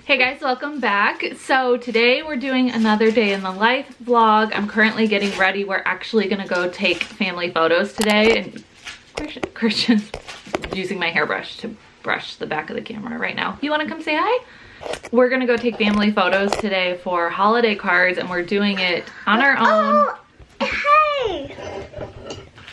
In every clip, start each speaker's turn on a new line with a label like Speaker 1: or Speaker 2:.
Speaker 1: Hey guys, welcome back. So today we're doing another day in the life vlog. I'm currently getting ready. We're actually gonna go take family photos today, and Christian's using my hairbrush to brush the back of the camera right now. You wanna come say hi? We're gonna go take family photos today for holiday cards, and we're doing it on our own.
Speaker 2: Oh,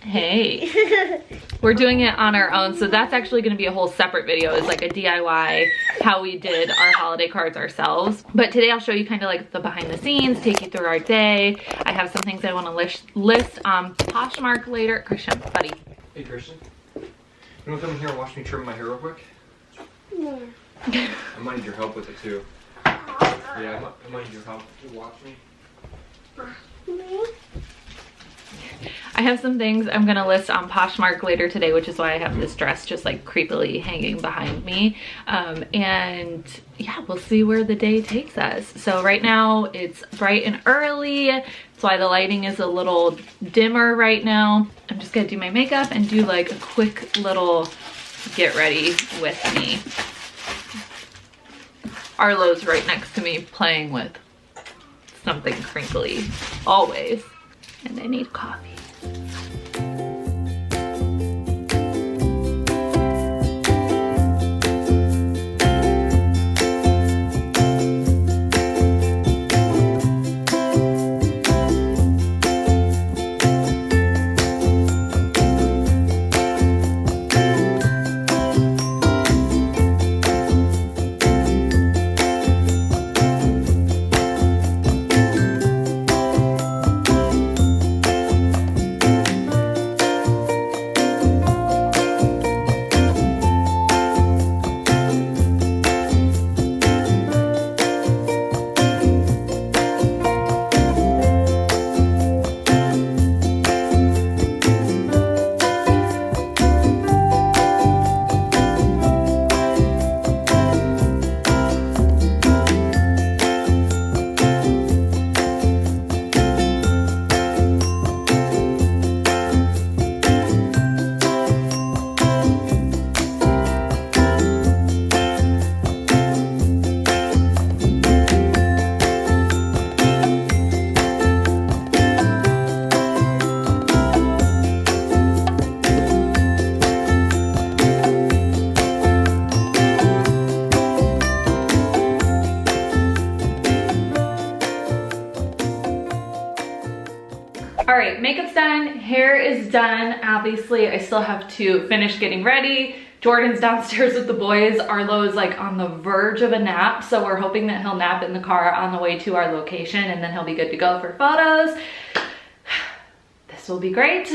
Speaker 1: Hey. We're doing it on our own, so that's actually going to be a whole separate video. It's like a DIY, how we did our holiday cards ourselves. But today I'll show you kind of like the behind the scenes, take you through our day. I have some things I want to list Poshmark later. Christian, buddy.
Speaker 3: Hey Christian, you want to come in here and watch me trim my hair real quick?
Speaker 2: Yeah.
Speaker 3: I might need your help with it too. Yeah, I might need your help to watch me.
Speaker 1: I have some things I'm gonna list on Poshmark later today, which is why I have this dress just like creepily hanging behind me. And yeah, we'll see where the day takes us. So right now it's bright and early. That's why the lighting is a little dimmer right now. I'm just gonna do my makeup and do like a quick little get ready with me. Arlo's right next to me playing with something crinkly, always. And I need coffee. All right, makeup's done, hair is done. Obviously, I still have to finish getting ready. Jordan's downstairs with the boys. Arlo is like on the verge of a nap, so we're hoping that he'll nap in the car on the way to our location, and then he'll be good to go for photos. This will be great.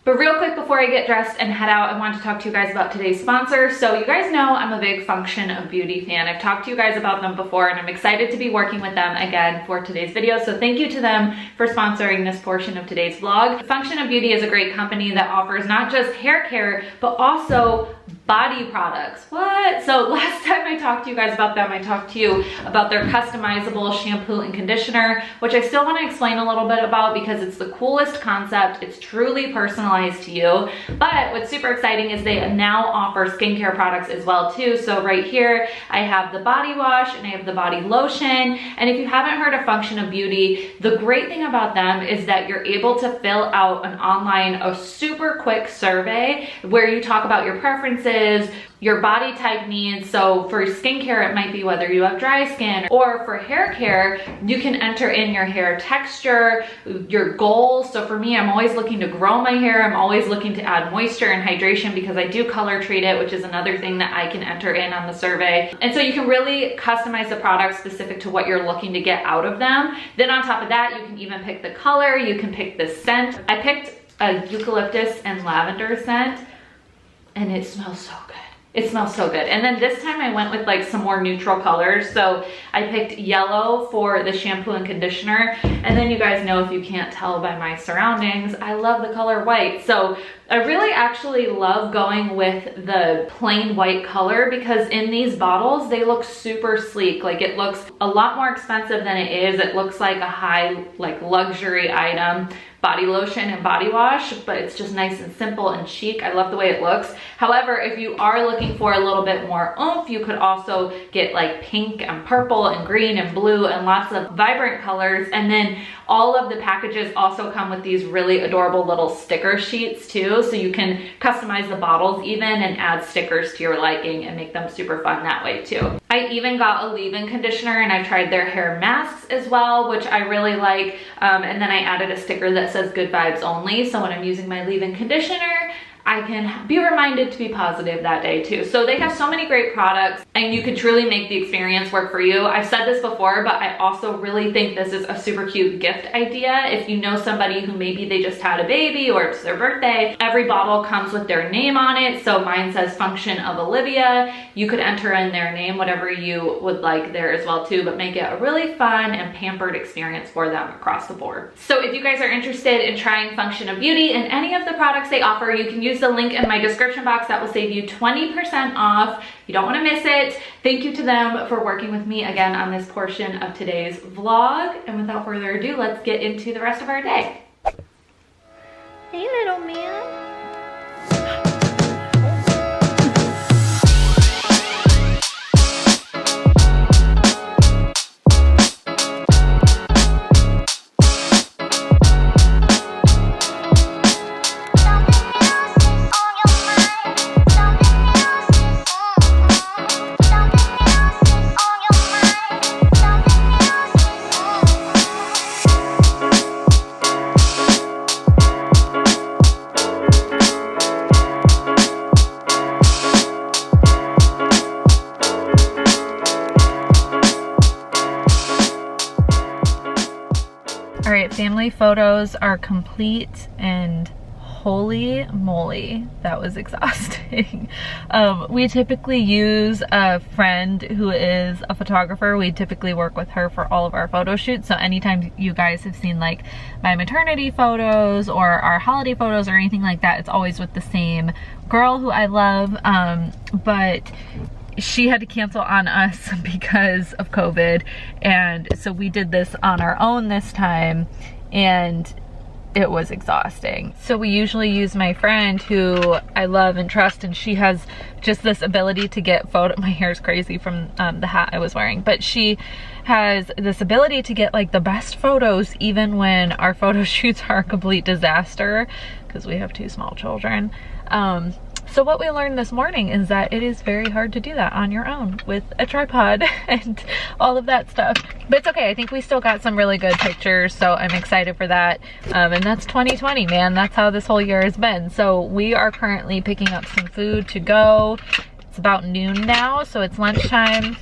Speaker 1: But real quick before I get dressed and head out, I want to talk to you guys about today's sponsor. So you guys know I'm a big Function of Beauty fan. I've talked to you guys about them before, and I'm excited to be working with them again for today's video. So thank you to them for sponsoring this portion of today's vlog. Function of Beauty is a great company that offers not just hair care, but also body products. What? So last time I talked to you guys about them, I talked to you about their customizable shampoo and conditioner, which I still want to explain a little bit about because it's the coolest concept. It's truly personalized to you. But what's super exciting is they now offer skincare products as well too. So right here, I have the body wash and I have the body lotion. And if you haven't heard of Function of Beauty, the great thing about them is that you're able to fill out an online, a super quick survey where you talk about your preferences, your body type needs. So for skincare, it might be whether you have dry skin, or for hair care, you can enter in your hair texture, your goals. So for me, I'm always looking to grow my hair. I'm always looking to add moisture and hydration because I do color treat it, which is another thing that I can enter in on the survey. And so you can really customize the product specific to what you're looking to get out of them. Then on top of that, you can even pick the color, you can pick the scent. I picked a eucalyptus and lavender scent, and it smells so good. It smells so good. And then this time I went with like some more neutral colors. So I picked yellow for the shampoo and conditioner. And then you guys know, if you can't tell by my surroundings, I love the color white. So I really actually love going with the plain white color because in these bottles, they look super sleek. Like it looks a lot more expensive than it is. It looks like a high, like luxury item, body lotion and body wash, but it's just nice and simple and chic. I love the way it looks. However, if you are looking for a little bit more oomph, you could also get like pink and purple and green and blue and lots of vibrant colors. And then all of the packages also come with these really adorable little sticker sheets too. So you can customize the bottles even and add stickers to your liking and make them super fun that way too. I even got a leave-in conditioner and I tried their hair masks as well, which I really like. And then I added a sticker that says good vibes only. So when I'm using my leave-in conditioner, I can be reminded to be positive that day too. So they have so many great products and you can truly make the experience work for you. I've said this before, but I also really think this is a super cute gift idea. If you know somebody who maybe they just had a baby or it's their birthday, every bottle comes with their name on it. So mine says Function of Olivia. You could enter in their name, whatever you would like there as well too, but make it a really fun and pampered experience for them across the board. So if you guys are interested in trying Function of Beauty and any of the products they offer, you can use the link in my description box that will save you 20% off. You don't want to miss it. Thank you to them for working with me again on this portion of today's vlog. And without further ado, let's get into the rest of our day.
Speaker 2: Hey, little man.
Speaker 1: All right, family photos are complete and holy moly, that was exhausting. We typically use a friend who is a photographer. We typically work with her for all of our photo shoots. So anytime you guys have seen like my maternity photos or our holiday photos or anything like that, it's always with the same girl who I love. But she had to cancel on us because of COVID, and so we did this on our own this time, and it was exhausting. So we usually use my friend who I love and trust, and she has just this ability to get my hair's crazy from the hat I was wearing, but she has this ability to get like the best photos even when our photo shoots are a complete disaster because we have 2 small children. So what we learned this morning is that it is very hard to do that on your own with a tripod and all of that stuff. But it's okay, I think we still got some really good pictures, so I'm excited for that. And that's 2020, man. That's how this whole year has been. So we are currently picking up some food to go. It's about noon now, so it's lunchtime.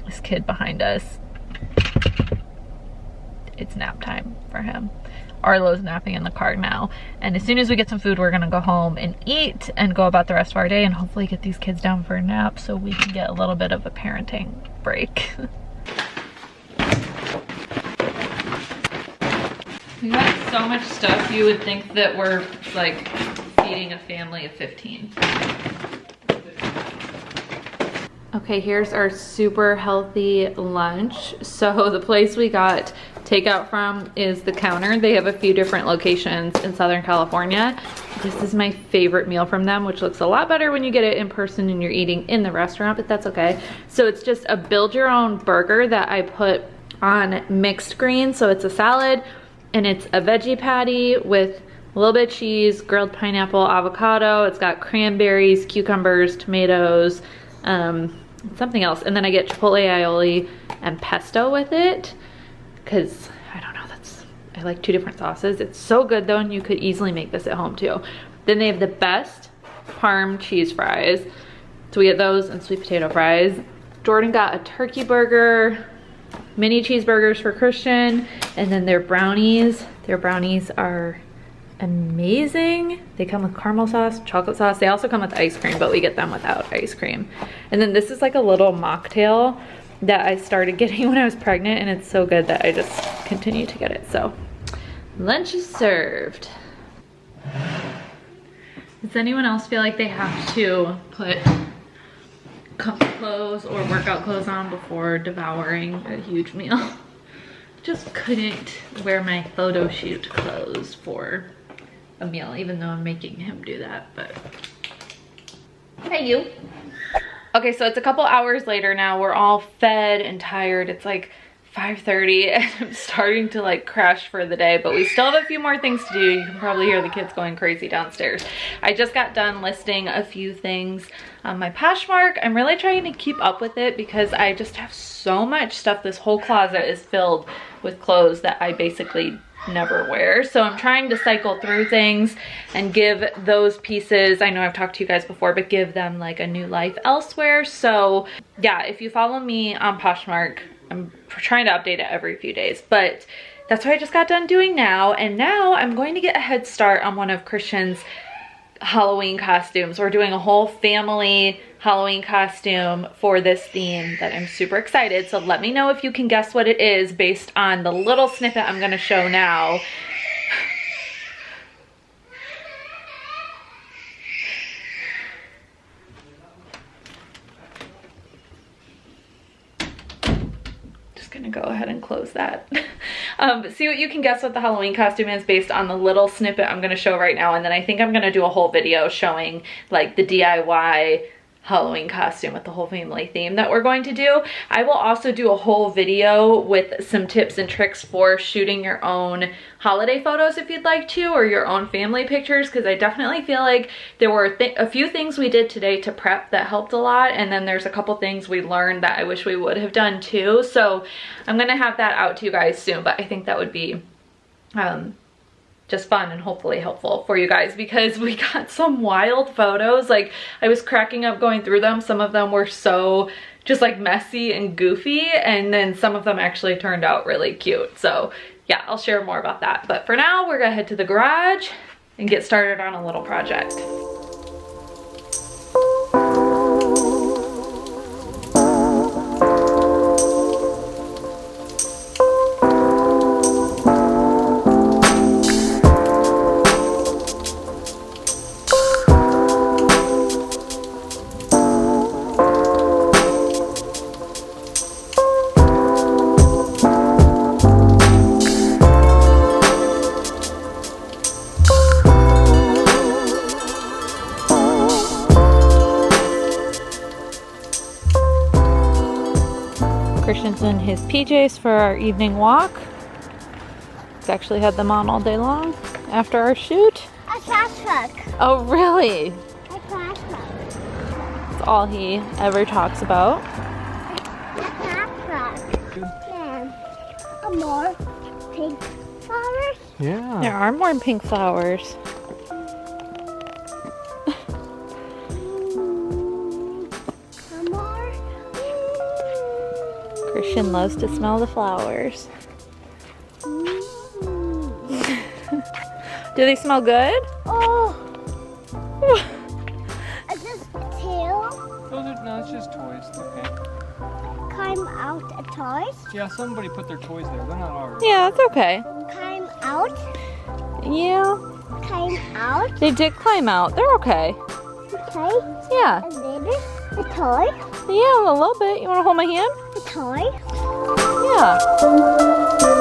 Speaker 1: This kid behind us, it's nap time for him. Arlo's napping in the car now, and as soon as we get some food, we're gonna go home and eat and go about the rest of our day and hopefully get these kids down for a nap so we can get a little bit of a parenting break. We got so much stuff, you would think that we're like feeding a family of 15. Okay, here's our super healthy lunch. So the place we got takeout from is The Counter. They have a few different locations in Southern California. This is my favorite meal from them, which looks a lot better when you get it in person and you're eating in the restaurant, but that's okay. So it's just a build your own burger that I put on mixed greens. So it's a salad and it's a veggie patty with a little bit of cheese, grilled pineapple, avocado. It's got cranberries, cucumbers, tomatoes, something else. And then I get chipotle aioli and pesto with it, because I don't know, I like 2 different sauces. It's so good though, and you could easily make this at home too. Then they have the best parm cheese fries. So we get those and sweet potato fries. Jordan got a turkey burger, mini cheeseburgers for Christian, and then their brownies. Their brownies are amazing. They come with caramel sauce, chocolate sauce. They also come with ice cream, but we get them without ice cream. And then this is like a little mocktail that I started getting when I was pregnant, and it's so good that I just continue to get it. So lunch is served. Does anyone else feel like they have to put comfy clothes or workout clothes on before devouring a huge meal? Just couldn't wear my photo shoot clothes for a meal, even though I'm making him do that, but hey you. Okay, so it's a couple hours later now. We're all fed and tired. It's like 5:30 and I'm starting to like crash for the day, but we still have a few more things to do. You can probably hear the kids going crazy downstairs. I just got done listing a few things on my Poshmark. I'm really trying to keep up with it because I just have so much stuff. This whole closet is filled with clothes that I basically never wear. So I'm trying to cycle through things and give those pieces, I know I've talked to you guys before, but give them like a new life elsewhere. So yeah, if you follow me on Poshmark, I'm trying to update it every few days, but that's what I just got done doing now. And now I'm going to get a head start on one of Christian's Halloween costumes. We're doing a whole family Halloween costume for this theme that I'm super excited. So let me know if you can guess what it is based on the little snippet I'm gonna show now. Gonna go ahead and close that. But see what you can guess what the Halloween costume is based on the little snippet I'm gonna show right now, and then I think I'm gonna do a whole video showing like the DIY Halloween costume with the whole family theme that we're going to do. I will also do a whole video with some tips and tricks for shooting your own holiday photos if you'd like to, or your own family pictures, because I definitely feel like there were a few things we did today to prep that helped a lot, and then there's a couple things we learned that I wish we would have done too. So I'm gonna have that out to you guys soon, but I think that would be just fun and hopefully helpful for you guys, because we got some wild photos. Like, I was cracking up going through them. Some of them were so just like messy and goofy, and then some of them actually turned out really cute. So yeah, I'll share more about that. But for now, we're gonna head to the garage and get started on a little project. Christian's in his PJs for our evening walk. He's actually had them on all day long after our shoot.
Speaker 2: A trash truck.
Speaker 1: Oh, really?
Speaker 2: A trash truck.
Speaker 1: That's all he ever talks about.
Speaker 2: A trash truck. Yeah. More pink flowers.
Speaker 3: Yeah.
Speaker 1: There are more pink flowers.
Speaker 2: More.
Speaker 1: Christian loves to smell the flowers. Do they smell good?
Speaker 2: Oh. Is this tail?
Speaker 3: No, it's just toys. Okay.
Speaker 2: Climb out a toys?
Speaker 3: Yeah, somebody put their toys there. They're not ours.
Speaker 1: Yeah, it's okay.
Speaker 2: Climb out?
Speaker 1: Yeah,
Speaker 2: Climb out?
Speaker 1: they did climb out. They're okay.
Speaker 2: Okay.
Speaker 1: Yeah.
Speaker 2: And then a toy?
Speaker 1: Yeah, a little bit. You want to hold my hand?
Speaker 2: A toy?
Speaker 1: Yeah.